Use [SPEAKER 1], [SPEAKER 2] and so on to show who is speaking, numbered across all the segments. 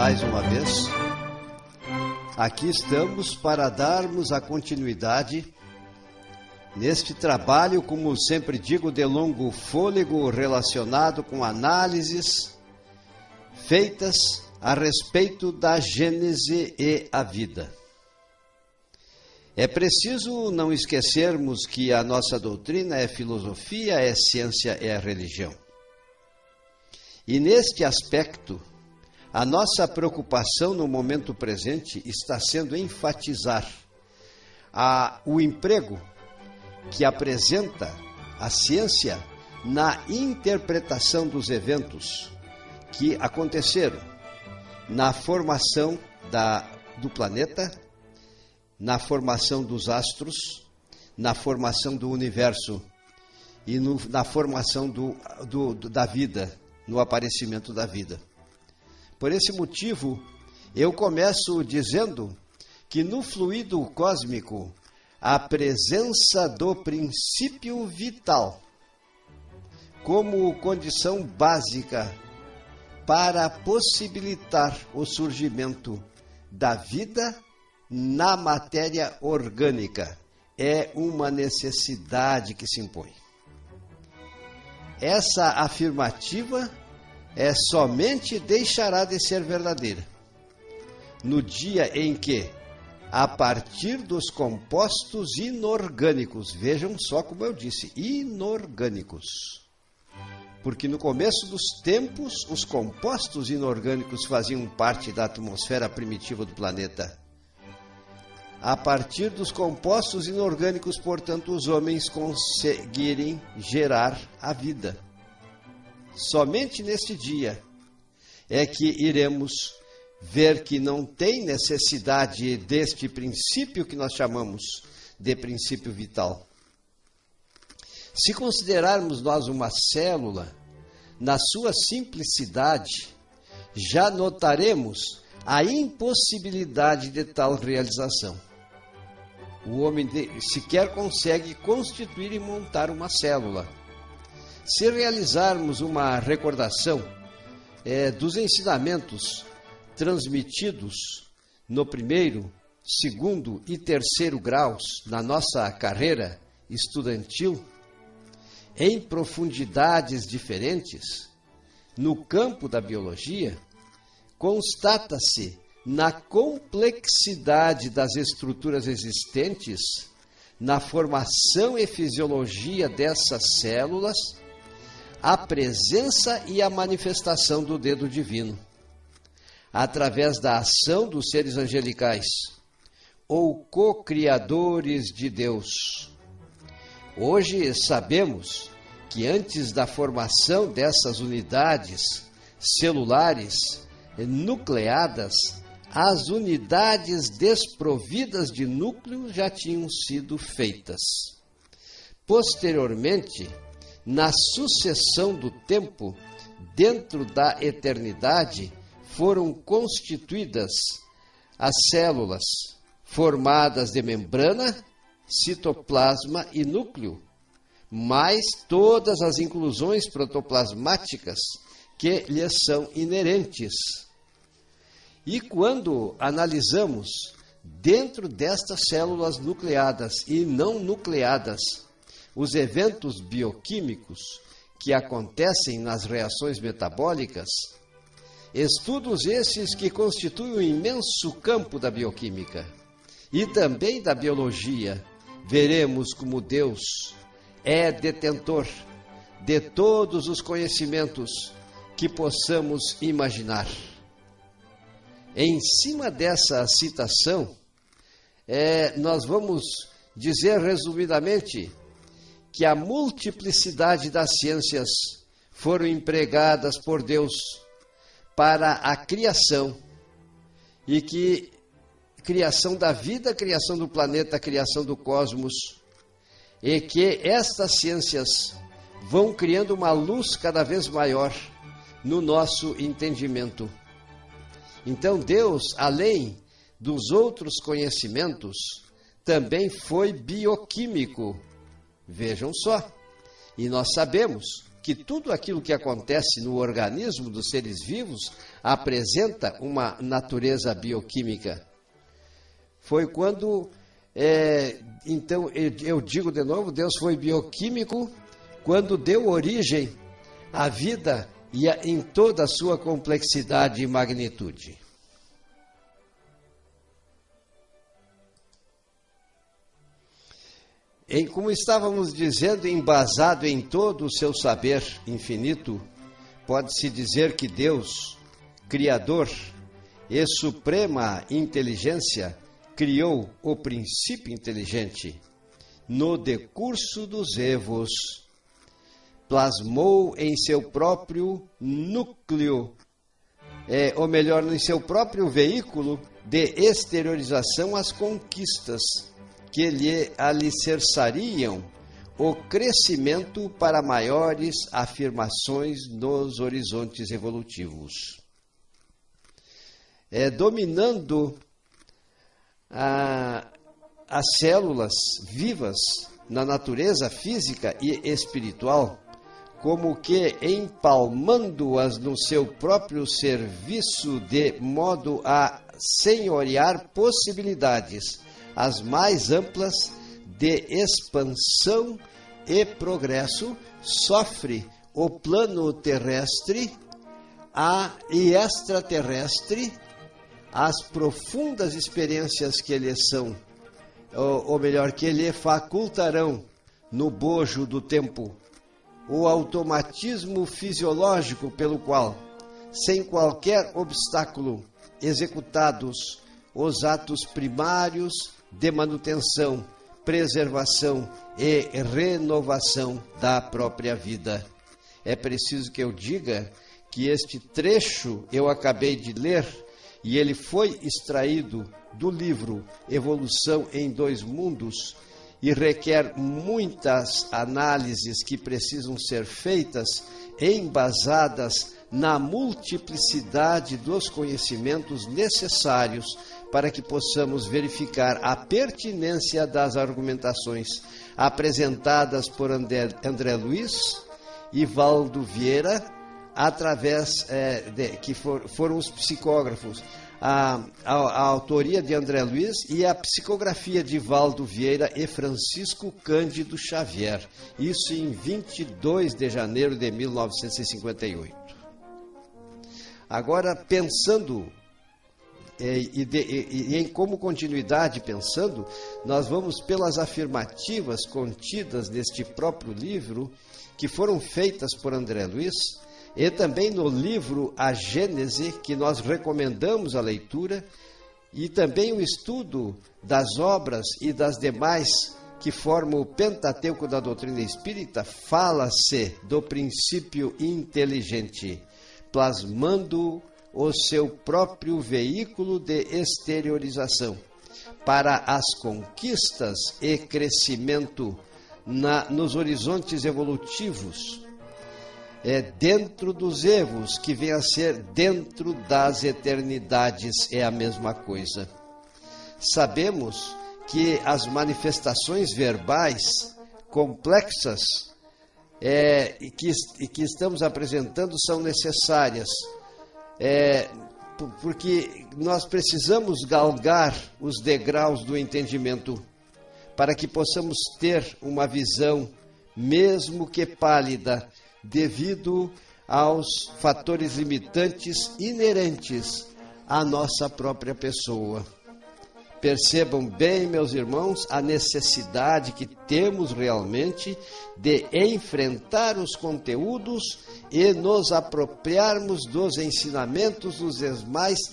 [SPEAKER 1] mais uma vez. Aqui estamos para darmos a continuidade neste trabalho, como sempre digo, de longo fôlego, relacionado com análises feitas a respeito da Gênese e a vida. É preciso não esquecermos que a nossa doutrina é filosofia, é ciência, é religião. E neste aspecto, a nossa preocupação no momento presente está sendo enfatizar o emprego que apresenta a ciência na interpretação dos eventos que aconteceram na formação do planeta, na formação dos astros, na formação do universo e na formação da vida, no aparecimento da vida. Por esse motivo, eu começo dizendo que no fluido cósmico, a presença do princípio vital como condição básica para possibilitar o surgimento da vida na matéria orgânica é uma necessidade que se impõe. Essa afirmativa somente deixará de ser verdadeira no dia em que, a partir dos compostos inorgânicos, vejam só como eu disse, inorgânicos, porque no começo dos tempos os compostos inorgânicos faziam parte da atmosfera primitiva do planeta. A partir dos compostos inorgânicos, portanto, os homens conseguirem gerar a vida. Somente neste dia é que iremos ver que não tem necessidade deste princípio que nós chamamos de princípio vital. Se considerarmos nós uma célula, na sua simplicidade, já notaremos a impossibilidade de tal realização. O homem sequer consegue constituir e montar uma célula. Se realizarmos uma recordação dos ensinamentos transmitidos no primeiro, segundo e terceiro graus na nossa carreira estudantil, em profundidades diferentes, no campo da biologia, constata-se na complexidade das estruturas existentes, na formação e fisiologia dessas células, a presença e a manifestação do dedo divino, através da ação dos seres angelicais, ou co-criadores de Deus. Hoje sabemos que antes da formação dessas unidades celulares nucleadas, as unidades desprovidas de núcleo já tinham sido feitas. Posteriormente, na sucessão do tempo, dentro da eternidade, foram constituídas as células formadas de membrana, citoplasma e núcleo, mais todas as inclusões protoplasmáticas que lhes são inerentes. E quando analisamos dentro destas células nucleadas e não nucleadas os eventos bioquímicos que acontecem nas reações metabólicas, estudos esses que constituem um imenso campo da bioquímica e também da biologia, veremos como Deus é detentor de todos os conhecimentos que possamos imaginar. Em cima dessa citação, nós vamos dizer resumidamente que a multiplicidade das ciências foram empregadas por Deus para a criação, e que criação da vida, criação do planeta, criação do cosmos, e que estas ciências vão criando uma luz cada vez maior no nosso entendimento. Então Deus, além dos outros conhecimentos, também foi bioquímico. Vejam só, e nós sabemos que tudo aquilo que acontece no organismo dos seres vivos apresenta uma natureza bioquímica. Foi quando, então, eu digo de novo, Deus foi bioquímico quando deu origem à vida e em toda a sua complexidade e magnitude. Como estávamos dizendo, embasado em todo o seu saber infinito, pode-se dizer que Deus, Criador e Suprema Inteligência, criou o princípio inteligente. No decurso dos evos, plasmou em seu próprio núcleo, ou melhor, em seu próprio veículo de exteriorização as conquistas que lhe alicerçariam o crescimento para maiores afirmações nos horizontes evolutivos. Dominando as células vivas na natureza física e espiritual, como que empalmando-as no seu próprio serviço de modo a senhorear possibilidades as mais amplas de expansão e progresso, sofre o plano terrestre e extraterrestre as profundas experiências que lhe são, ou melhor, que lhe facultarão no bojo do tempo, o automatismo fisiológico pelo qual, sem qualquer obstáculo, executados os atos primários de manutenção, preservação e renovação da própria vida. É preciso que eu diga que este trecho eu acabei de ler e ele foi extraído do livro Evolução em Dois Mundos e requer muitas análises que precisam ser feitas, embasadas na multiplicidade dos conhecimentos necessários para que possamos verificar a pertinência das argumentações apresentadas por André Luiz e Valdo Vieira, através que foram os psicógrafos, a autoria de André Luiz e a psicografia de Valdo Vieira e Francisco Cândido Xavier, isso em 22 de janeiro de 1958. Agora, pensando e em como continuidade pensando, nós vamos pelas afirmativas contidas neste próprio livro, que foram feitas por André Luiz, e também no livro A Gênese, que nós recomendamos a leitura, e também o estudo das obras e das demais que formam o Pentateuco da doutrina espírita, fala-se do princípio inteligente, plasmando o seu próprio veículo de exteriorização para as conquistas e crescimento nos horizontes evolutivos, dentro dos evos, que vem a ser dentro das eternidades, é a mesma coisa. Sabemos que as manifestações verbais complexas que estamos apresentando são necessárias, porque nós precisamos galgar os degraus do entendimento para que possamos ter uma visão, mesmo que pálida, devido aos fatores limitantes inerentes à nossa própria pessoa. Percebam bem, meus irmãos, a necessidade que temos realmente de enfrentar os conteúdos e nos apropriarmos dos ensinamentos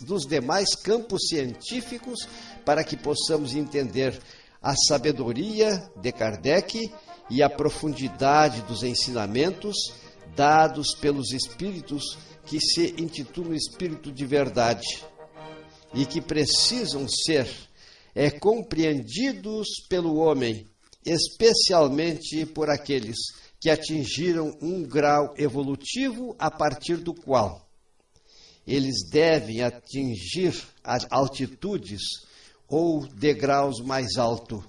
[SPEAKER 1] dos demais campos científicos para que possamos entender a sabedoria de Kardec e a profundidade dos ensinamentos dados pelos espíritos que se intitulam Espírito de Verdade e que precisam ser compreendidos pelo homem, especialmente por aqueles que atingiram um grau evolutivo a partir do qual eles devem atingir as altitudes ou degraus mais altos.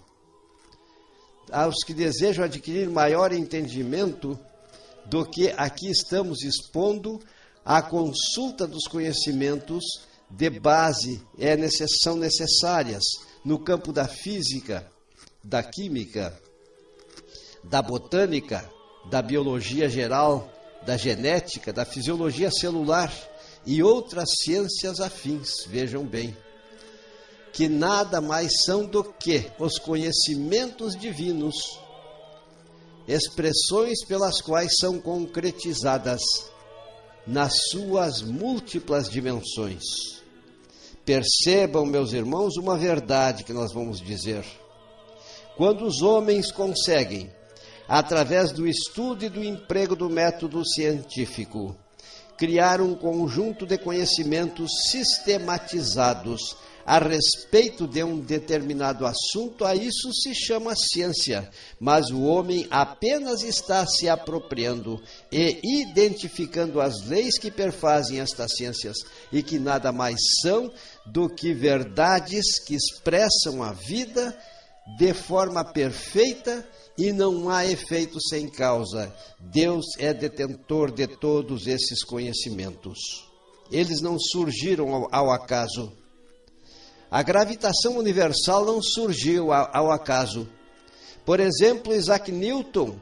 [SPEAKER 1] Aos que desejam adquirir maior entendimento do que aqui estamos expondo. A consulta dos conhecimentos de base são necessárias no campo da física, da química, da botânica, da biologia geral, da genética, da fisiologia celular e outras ciências afins, vejam bem, que nada mais são do que os conhecimentos divinos, expressões pelas quais são concretizadas nas suas múltiplas dimensões. Percebam, meus irmãos, uma verdade que nós vamos dizer. Quando os homens conseguem, através do estudo e do emprego do método científico, criar um conjunto de conhecimentos sistematizados a respeito de um determinado assunto, a isso se chama ciência. Mas o homem apenas está se apropriando e identificando as leis que perfazem estas ciências e que nada mais são do que verdades que expressam a vida de forma perfeita e não há efeito sem causa. Deus é detentor de todos esses conhecimentos. Eles não surgiram ao acaso. A gravitação universal não surgiu ao acaso. Por exemplo, Isaac Newton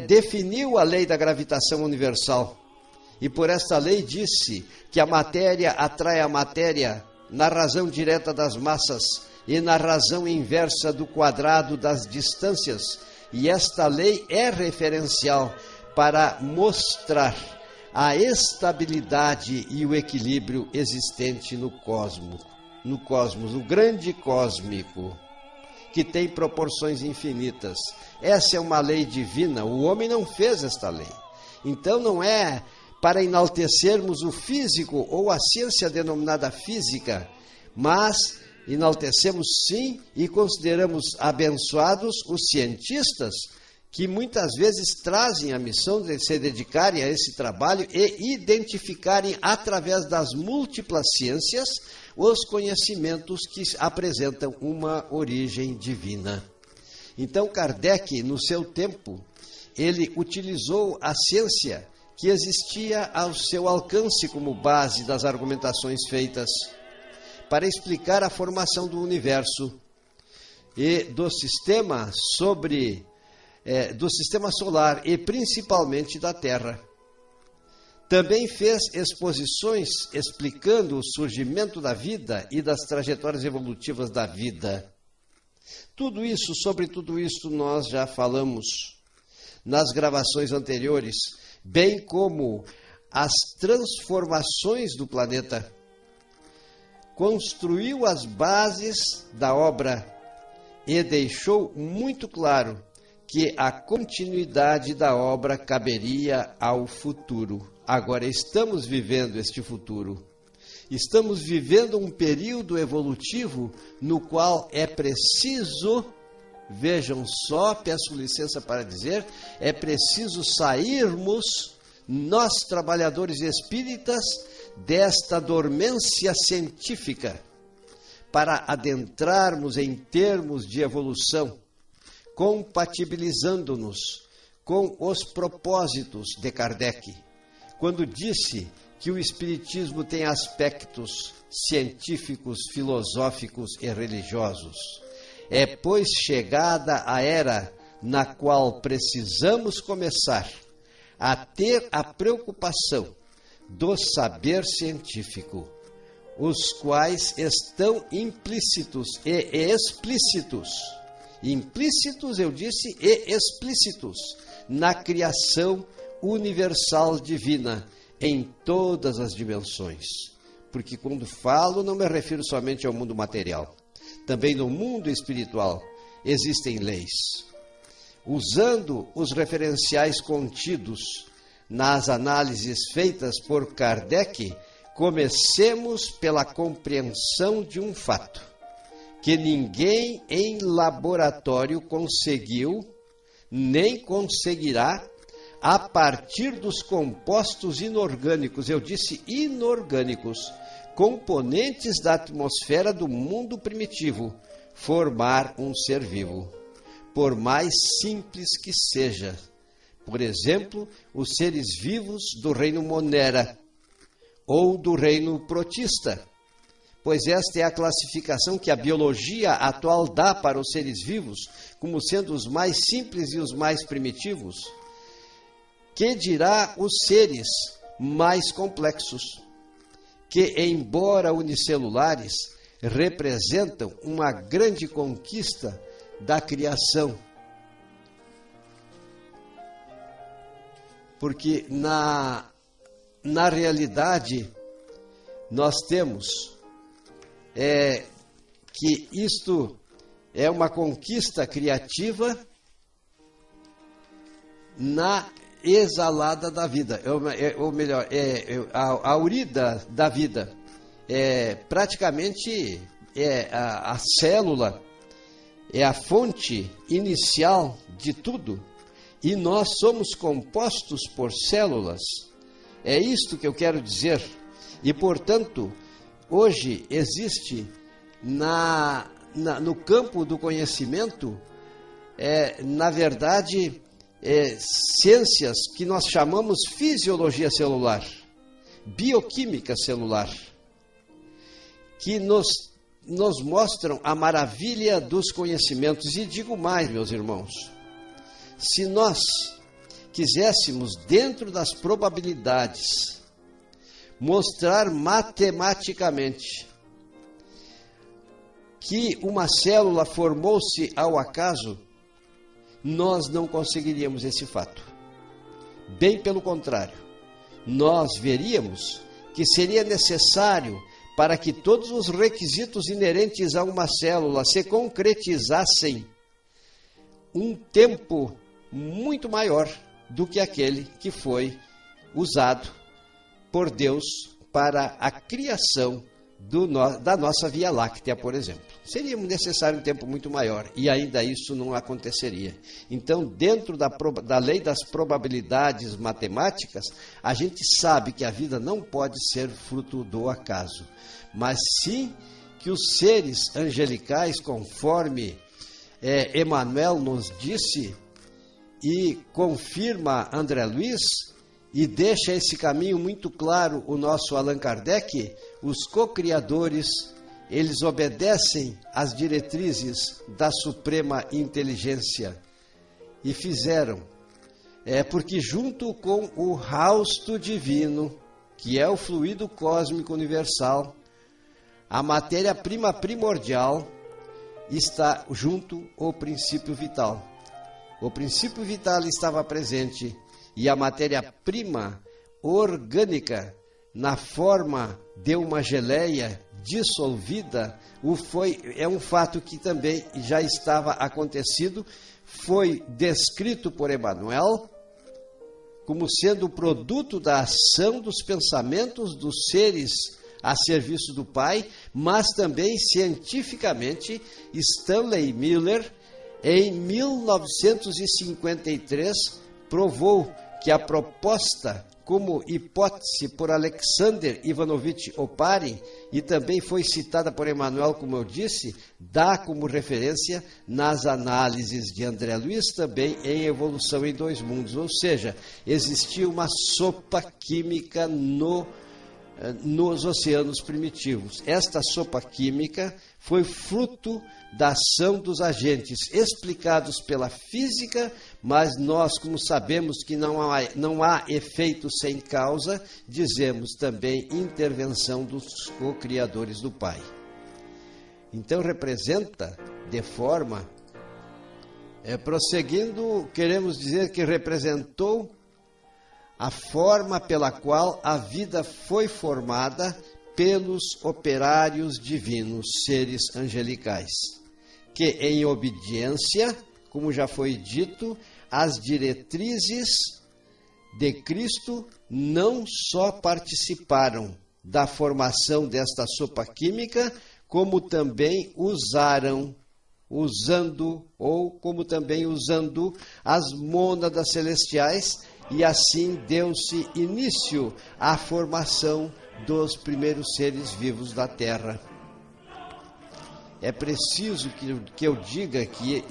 [SPEAKER 1] definiu a lei da gravitação universal. E por esta lei disse que a matéria atrai a matéria na razão direta das massas e na razão inversa do quadrado das distâncias. E esta lei é referencial para mostrar a estabilidade e o equilíbrio existente no cosmos, no grande cósmico, que tem proporções infinitas. Essa é uma lei divina, o homem não fez esta lei. Então não é para enaltecermos o físico ou a ciência denominada física, mas enaltecemos sim e consideramos abençoados os cientistas que muitas vezes trazem a missão de se dedicarem a esse trabalho e identificarem através das múltiplas ciências os conhecimentos que apresentam uma origem divina. Então Kardec, no seu tempo, ele utilizou a ciência que existia ao seu alcance como base das argumentações feitas para explicar a formação do universo e do sistema do sistema solar e principalmente da Terra. Também fez exposições explicando o surgimento da vida e das trajetórias evolutivas da vida. Sobre tudo isso nós já falamos nas gravações anteriores, bem como as transformações do planeta. Construiu as bases da obra e deixou muito claro que a continuidade da obra caberia ao futuro. Agora estamos vivendo este futuro. Estamos vivendo um período evolutivo no qual é preciso, vejam só, peço licença para dizer, é preciso sairmos, nós trabalhadores espíritas, desta dormência científica, para adentrarmos em termos de evolução, compatibilizando-nos com os propósitos de Kardec, quando disse que o Espiritismo tem aspectos científicos, filosóficos e religiosos. É, pois, chegada a era na qual precisamos começar a ter a preocupação do saber científico, os quais estão implícitos e explícitos. Implícitos, eu disse, e explícitos na criação universal divina em todas as dimensões. Porque quando falo, não me refiro somente ao mundo material. Também no mundo espiritual existem leis. Usando os referenciais contidos nas análises feitas por Kardec, comecemos pela compreensão de um fato, que ninguém em laboratório conseguiu, nem conseguirá, a partir dos compostos inorgânicos, eu disse inorgânicos, componentes da atmosfera do mundo primitivo, formar um ser vivo, por mais simples que seja, Por exemplo, os seres vivos do reino Monera ou do reino Protista, pois esta é a classificação que a biologia atual dá para os seres vivos como sendo os mais simples e os mais primitivos. Que dirá os seres mais complexos, que, embora unicelulares, representam uma grande conquista da criação. Porque na realidade nós temos que isto é uma conquista criativa na exalada da vida, ou melhor, a urida da vida. Praticamente a célula é a fonte inicial de tudo, e nós somos compostos por células. É isto que eu quero dizer. E, portanto, hoje existe no campo do conhecimento, na verdade, ciências que nós chamamos fisiologia celular, bioquímica celular, que nos mostram a maravilha dos conhecimentos. E digo mais, meus irmãos, se nós quiséssemos, dentro das probabilidades, mostrar matematicamente que uma célula formou-se ao acaso, nós não conseguiríamos esse fato. Bem pelo contrário, nós veríamos que seria necessário, para que todos os requisitos inerentes a uma célula se concretizassem, um tempo muito maior do que aquele que foi usado por Deus para a criação da nossa Via Láctea, por exemplo. Seria necessário um tempo muito maior, e ainda isso não aconteceria. Então, dentro da lei das probabilidades matemáticas, a gente sabe que a vida não pode ser fruto do acaso, mas sim que os seres angelicais, conforme Emmanuel nos disse, e confirma André Luiz, e deixa esse caminho muito claro o nosso Allan Kardec, os co-criadores, eles obedecem às diretrizes da Suprema Inteligência, e fizeram, porque junto com o hausto divino, que é o fluido cósmico universal, a matéria-prima primordial, está junto ao princípio vital. O princípio vital estava presente, e a matéria-prima orgânica, na forma de uma geleia dissolvida, é um fato que também já estava acontecido, foi descrito por Emmanuel como sendo produto da ação dos pensamentos dos seres a serviço do Pai, mas também cientificamente Stanley Miller, em 1953, provou que a proposta como hipótese por Alexander Ivanovich Oparin, e também foi citada por Emmanuel, como eu disse, dá como referência nas análises de André Luiz, também em Evolução em Dois Mundos. Ou seja, existia uma sopa química nos oceanos primitivos. Esta sopa química foi fruto da ação dos agentes explicados pela física, mas nós, como sabemos que não há efeito sem causa, dizemos também intervenção dos co-criadores do Pai. Então representa de forma, prosseguindo, queremos dizer que representou a forma pela qual a vida foi formada pelos operários divinos, seres angelicais, que em obediência, como já foi dito, às diretrizes de Cristo, não só participaram da formação desta sopa química, como também usando as mônadas celestiais, e assim deu-se início à formação dos primeiros seres vivos da Terra. É preciso que eu diga que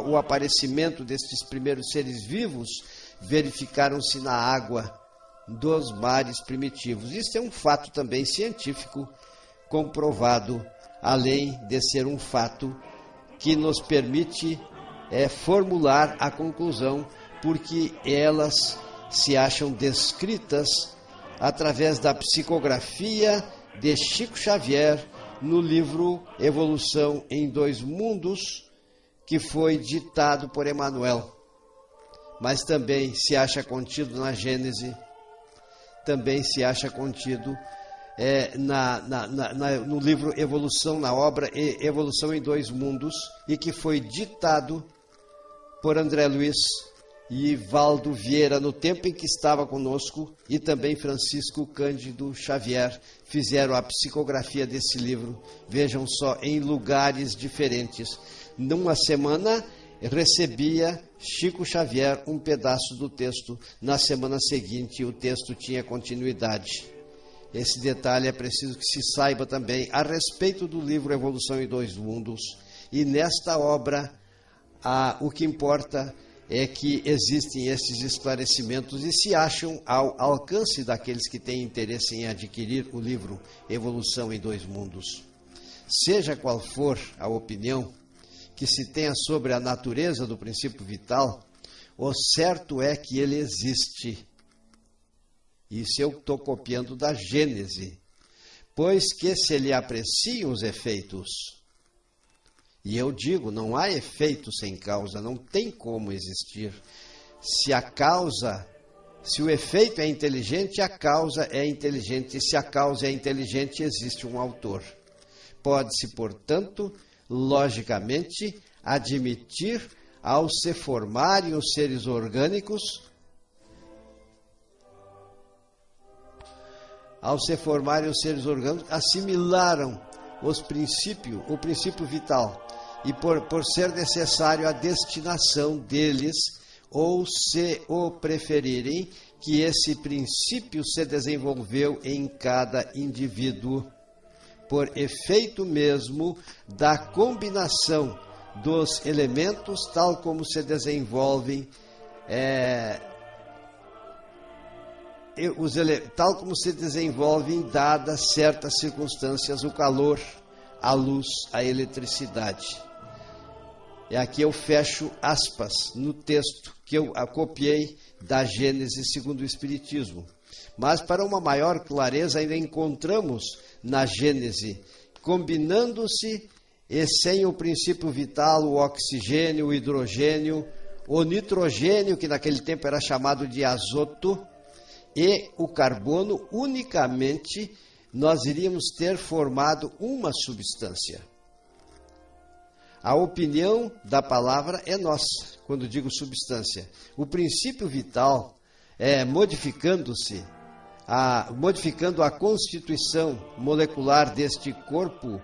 [SPEAKER 1] o aparecimento destes primeiros seres vivos verificaram-se na água dos mares primitivos. Isso é um fato também científico comprovado, além de ser um fato que nos permite formular a conclusão, porque elas se acham descritas através da psicografia de Chico Xavier no livro Evolução em Dois Mundos, que foi ditado por Emmanuel. Mas também se acha contido na Gênese, também se acha contido no livro Evolução, na obra Evolução em Dois Mundos, e que foi ditado por André Luiz e Valdo Vieira, no tempo em que estava conosco, e também Francisco Cândido Xavier fizeram a psicografia desse livro. Vejam só, em lugares diferentes. Numa semana recebia Chico Xavier um pedaço do texto, na semana seguinte o texto tinha continuidade. Esse detalhe é preciso que se saiba também a respeito do livro Evolução em Dois Mundos. E nesta obra, o que importa é que existem esses esclarecimentos e se acham ao alcance daqueles que têm interesse em adquirir o livro Evolução em Dois Mundos. Seja qual for a opinião que se tenha sobre a natureza do princípio vital, o certo é que ele existe. Isso eu estou copiando da Gênese. Pois que se lhe apreciam os efeitos, e eu digo, não há efeito sem causa, não tem como existir. Se o efeito é inteligente, a causa é inteligente, e se a causa é inteligente, existe um autor. Pode-se, portanto, logicamente, admitir, ao se formarem os seres orgânicos, assimilaram o princípio vital, e por ser necessário a destinação deles, ou se o preferirem, que esse princípio se desenvolveu em cada indivíduo, por efeito mesmo da combinação dos elementos, tal como se desenvolvem dadas certas circunstâncias, o calor, a luz, a eletricidade. E aqui eu fecho aspas no texto que eu copiei da Gênese segundo o Espiritismo. Mas para uma maior clareza ainda encontramos na Gênese, combinando-se e sem o princípio vital, o oxigênio, o hidrogênio, o nitrogênio, que naquele tempo era chamado de azoto, e o carbono, unicamente nós iríamos ter formado uma substância. A opinião da palavra é nossa, quando digo substância. O princípio vital, modificando a constituição molecular deste corpo,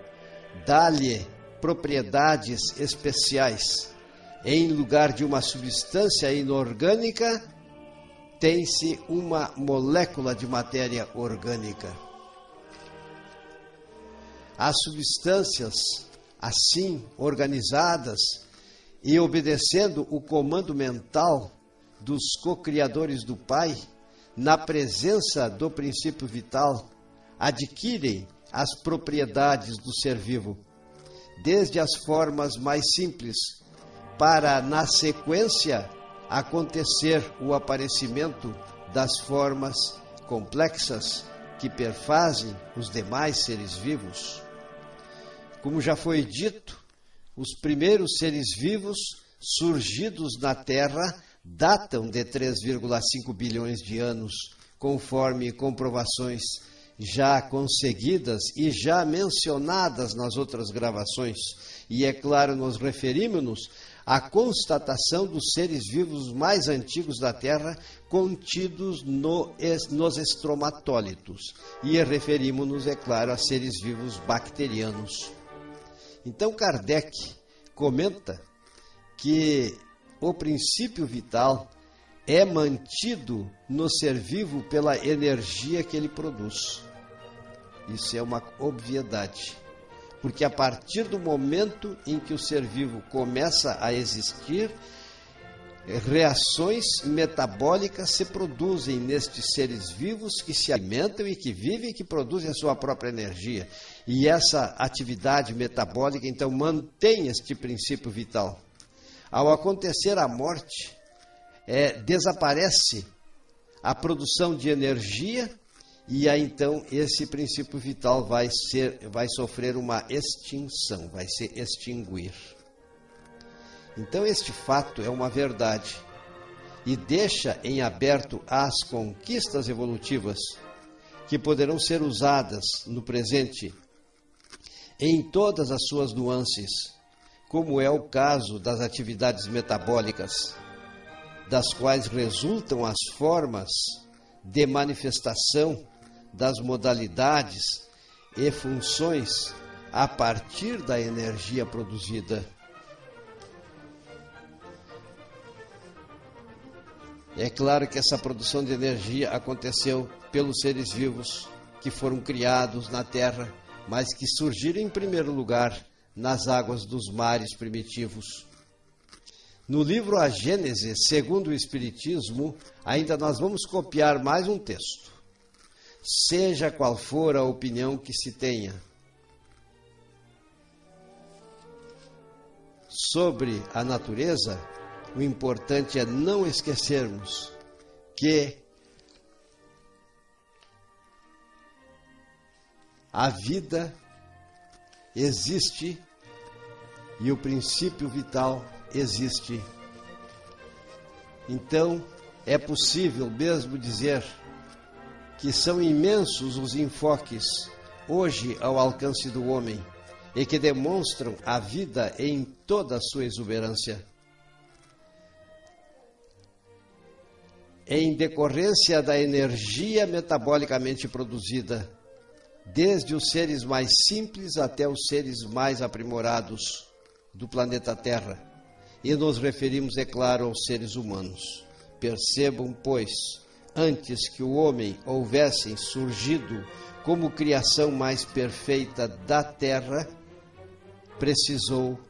[SPEAKER 1] dá-lhe propriedades especiais. Em lugar de uma substância inorgânica, tem-se uma molécula de matéria orgânica. As substâncias, assim organizadas e obedecendo o comando mental dos co-criadores do Pai, na presença do princípio vital, adquirem as propriedades do ser vivo, desde as formas mais simples, para, na sequência, acontecer o aparecimento das formas complexas que perfazem os demais seres vivos. Como já foi dito, os primeiros seres vivos surgidos na Terra datam de 3,5 bilhões de anos, conforme comprovações já conseguidas e já mencionadas nas outras gravações. E é claro, nos referimos-nos à constatação dos seres vivos mais antigos da Terra contidos nos estromatólitos. E referimos-nos, é claro, a seres vivos bacterianos. Então Kardec comenta que o princípio vital é mantido no ser vivo pela energia que ele produz. Isso é uma obviedade, porque a partir do momento em que o ser vivo começa a existir, reações metabólicas se produzem nestes seres vivos que se alimentam e que vivem e que produzem a sua própria energia. E essa atividade metabólica, então, mantém este princípio vital. Ao acontecer a morte, desaparece a produção de energia e aí, então, esse princípio vital vai sofrer uma extinção, vai se extinguir. Então, este fato é uma verdade e deixa em aberto as conquistas evolutivas que poderão ser usadas no presente em todas as suas nuances, como é o caso das atividades metabólicas, das quais resultam as formas de manifestação das modalidades e funções a partir da energia produzida. É claro que essa produção de energia aconteceu pelos seres vivos que foram criados na Terra, mas que surgiram em primeiro lugar nas águas dos mares primitivos. No livro A Gênese, segundo o Espiritismo, ainda nós vamos copiar mais um texto. Seja qual for a opinião que se tenha sobre a natureza, o importante é não esquecermos que a vida existe e o princípio vital existe. Então, é possível mesmo dizer que são imensos os enfoques hoje ao alcance do homem e que demonstram a vida em toda a sua exuberância. Em decorrência da energia metabolicamente produzida, desde os seres mais simples até os seres mais aprimorados do planeta Terra. E nos referimos, é claro, aos seres humanos. Percebam, pois, antes que o homem houvesse surgido como criação mais perfeita da Terra, precisou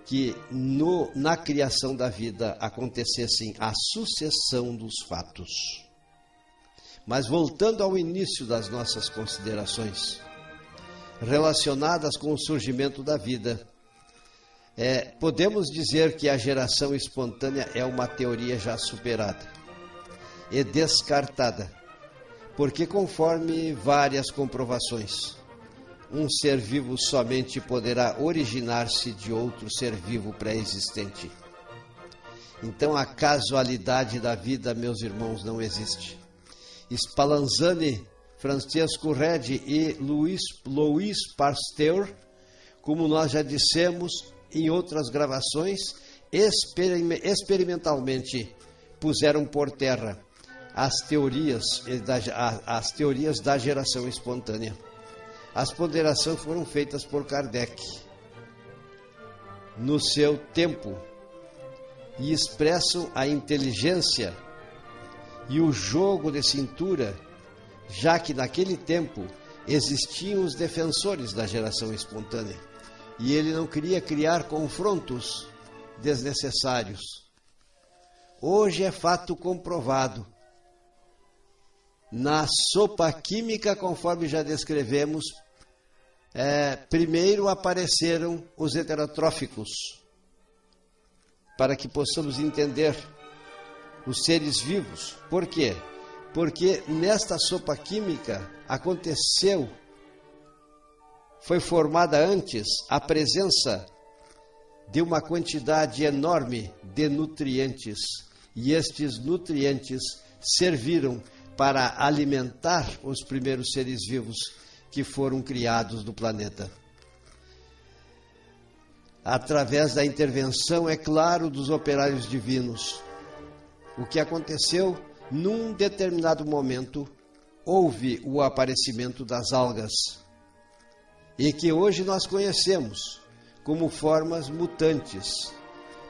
[SPEAKER 1] que na criação da vida acontecessem a sucessão dos fatos. Mas voltando ao início das nossas considerações, relacionadas com o surgimento da vida, podemos dizer que a geração espontânea é uma teoria já superada e descartada, porque conforme várias comprovações, um ser vivo somente poderá originar-se de outro ser vivo pré-existente. Então a casualidade da vida, meus irmãos, não existe. Spallanzani, Francesco Redi e Louis Pasteur, como nós já dissemos em outras gravações, experimentalmente puseram por terra as teorias da geração espontânea. As ponderações foram feitas por Kardec no seu tempo e expressam a inteligência e o jogo de cintura, já que naquele tempo existiam os defensores da geração espontânea e ele não queria criar confrontos desnecessários. Hoje é fato comprovado. Na sopa química, conforme já descrevemos, primeiro apareceram os heterotróficos, para que possamos entender os seres vivos. Por quê? Porque nesta sopa química foi formada antes a presença de uma quantidade enorme de nutrientes, e estes nutrientes serviram para alimentar os primeiros seres vivos que foram criados no planeta. Através da intervenção, é claro, dos operários divinos. O que aconteceu, num determinado momento, houve o aparecimento das algas, e que hoje nós conhecemos como formas mutantes,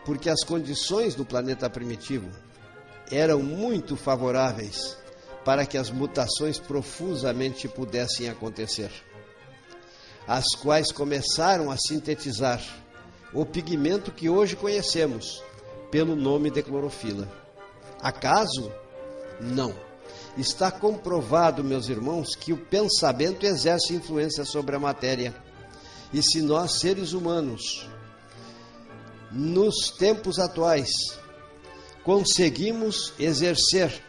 [SPEAKER 1] porque as condições do planeta primitivo eram muito favoráveis para que as mutações profusamente pudessem acontecer, as quais começaram a sintetizar o pigmento que hoje conhecemos pelo nome de clorofila. Acaso? Não. Está comprovado, meus irmãos, que o pensamento exerce influência sobre a matéria. E se nós, seres humanos, nos tempos atuais, conseguimos exercer,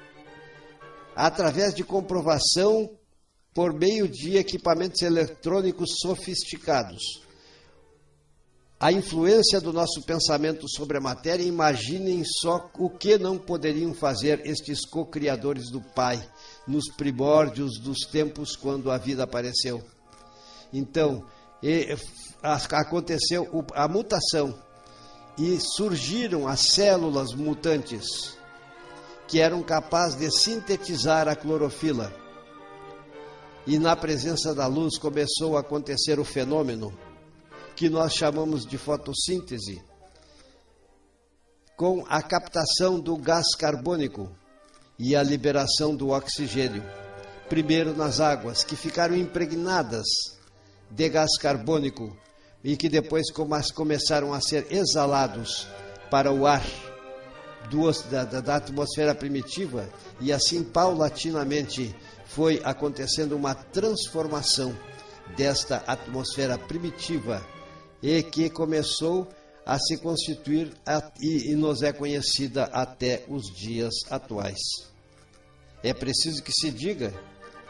[SPEAKER 1] através de comprovação, por meio de equipamentos eletrônicos sofisticados, a influência do nosso pensamento sobre a matéria, imaginem só o que não poderiam fazer estes co-criadores do Pai nos primórdios dos tempos quando a vida apareceu. Então, aconteceu a mutação e surgiram as células mutantes que eram capazes de sintetizar a clorofila. E na presença da luz começou a acontecer o fenômeno que nós chamamos de fotossíntese, com a captação do gás carbônico e a liberação do oxigênio, primeiro nas águas, que ficaram impregnadas de gás carbônico e que depois começaram a ser exalados para o ar da atmosfera primitiva, e assim paulatinamente foi acontecendo uma transformação desta atmosfera primitiva e que começou a se constituir e nos é conhecida até os dias atuais. É preciso que se diga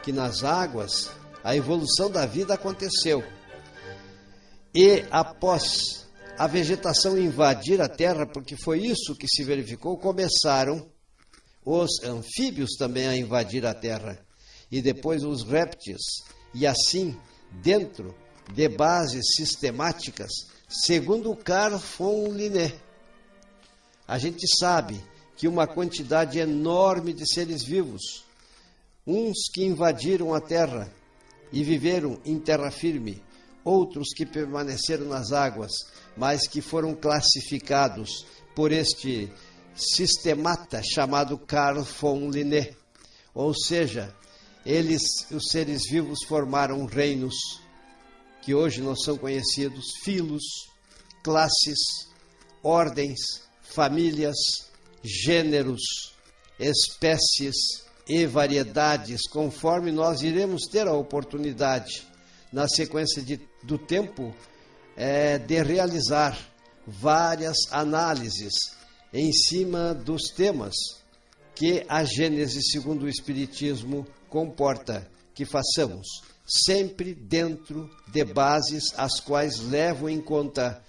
[SPEAKER 1] que nas águas a evolução da vida aconteceu e após a vegetação invadir a terra, porque foi isso que se verificou, começaram os anfíbios também a invadir a terra e depois os répteis, e assim dentro de bases sistemáticas, segundo Carl von Linné. A gente sabe que uma quantidade enorme de seres vivos, uns que invadiram a terra e viveram em terra firme, outros que permaneceram nas águas, mas que foram classificados por este sistemata chamado Carl von Linné. Ou seja, os seres vivos formaram reinos que hoje não são conhecidos, filos, classes, ordens, famílias, gêneros, espécies e variedades, conforme nós iremos ter a oportunidade, na sequência do tempo, de realizar várias análises em cima dos temas que a Gênese, segundo o Espiritismo, comporta que façamos, sempre dentro de bases as quais levam em conta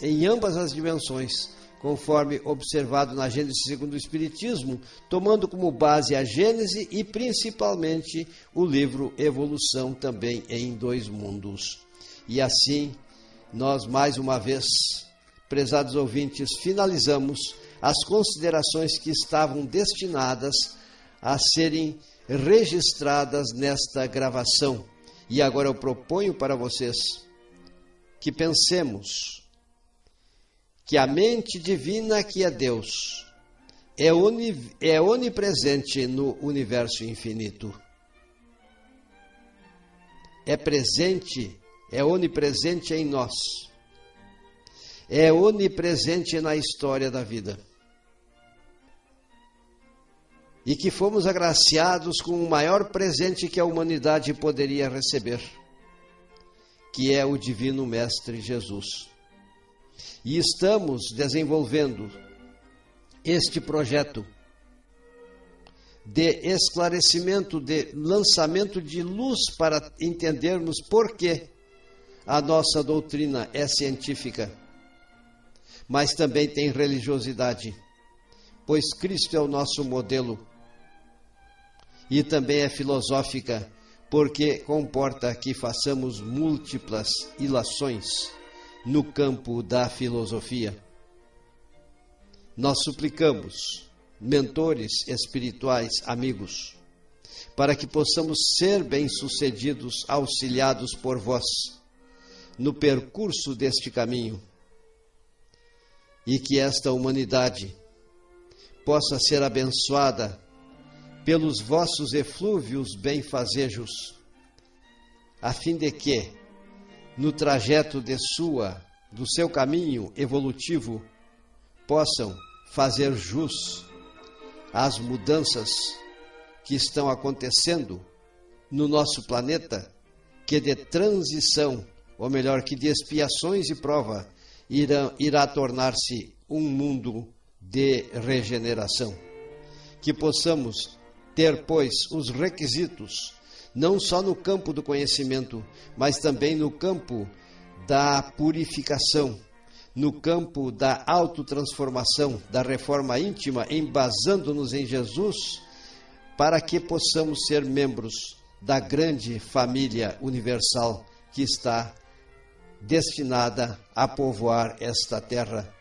[SPEAKER 1] em ambas as dimensões, conforme observado na Gênese segundo o Espiritismo, tomando como base a Gênese e principalmente o livro Evolução, também em Dois Mundos. E assim, nós mais uma vez, prezados ouvintes, finalizamos as considerações que estavam destinadas a serem registradas nesta gravação. E agora eu proponho para vocês que pensemos que a mente divina, que é Deus, é onipresente no universo infinito. É onipresente em nós. É onipresente na história da vida. E que fomos agraciados com o maior presente que a humanidade poderia receber, que é o Divino Mestre Jesus. E estamos desenvolvendo este projeto de esclarecimento, de lançamento de luz para entendermos por que a nossa doutrina é científica, mas também tem religiosidade, pois Cristo é o nosso modelo. E também é filosófica, porque comporta que façamos múltiplas ilações no campo da filosofia. Nós suplicamos, mentores espirituais, amigos, para que possamos ser bem-sucedidos, auxiliados por vós, no percurso deste caminho, e que esta humanidade possa ser abençoada pelos vossos eflúvios benfazejos, a fim de que, no trajeto do seu caminho evolutivo, possam fazer jus às mudanças que estão acontecendo no nosso planeta, que de transição, ou melhor, que de expiações e prova, irá tornar-se um mundo de regeneração. Que possamos ter, pois, os requisitos, não só no campo do conhecimento, mas também no campo da purificação, no campo da autotransformação, da reforma íntima, embasando-nos em Jesus, para que possamos ser membros da grande família universal que está destinada a povoar esta terra,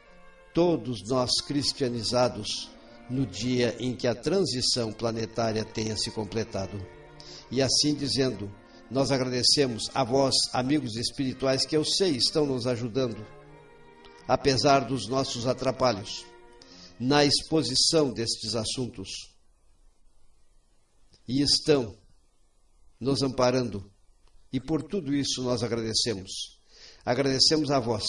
[SPEAKER 1] todos nós cristianizados, no dia em que a transição planetária tenha se completado. E assim dizendo, nós agradecemos a vós, amigos espirituais, que eu sei estão nos ajudando, apesar dos nossos atrapalhos, na exposição destes assuntos. E estão nos amparando. E por tudo isso nós agradecemos. Agradecemos a vós.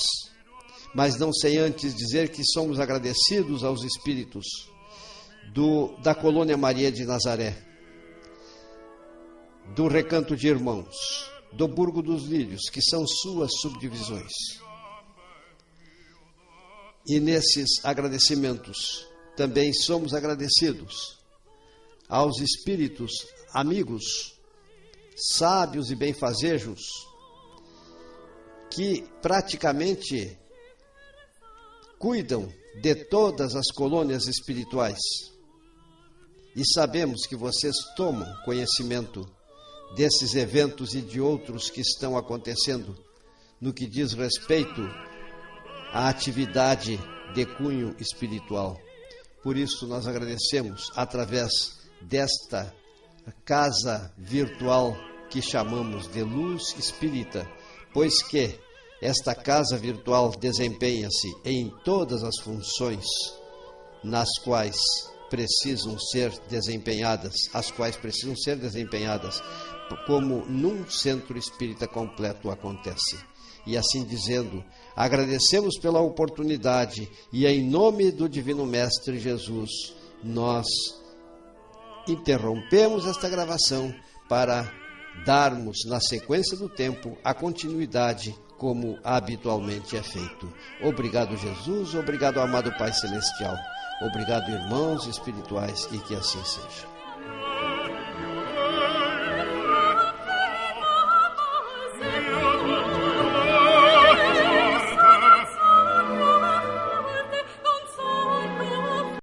[SPEAKER 1] Mas não sem antes dizer que somos agradecidos aos espíritos da Colônia Maria de Nazaré, do Recanto de Irmãos, do Burgo dos Lírios, que são suas subdivisões. E nesses agradecimentos também somos agradecidos aos espíritos amigos, sábios e benfazejos, que praticamente cuidam de todas as colônias espirituais. E sabemos que vocês tomam conhecimento desses eventos e de outros que estão acontecendo no que diz respeito à atividade de cunho espiritual. Por isso nós agradecemos através desta casa virtual que chamamos de Luz Espírita, pois que esta casa virtual desempenha-se em todas as funções nas quais precisam ser desempenhadas, como num centro espírita completo acontece. E assim dizendo, agradecemos pela oportunidade e em nome do Divino Mestre Jesus, nós interrompemos esta gravação para darmos, na sequência do tempo, a continuidade como habitualmente é feito. Obrigado, Jesus, obrigado, amado Pai Celestial. Obrigado, irmãos espirituais, e que assim seja.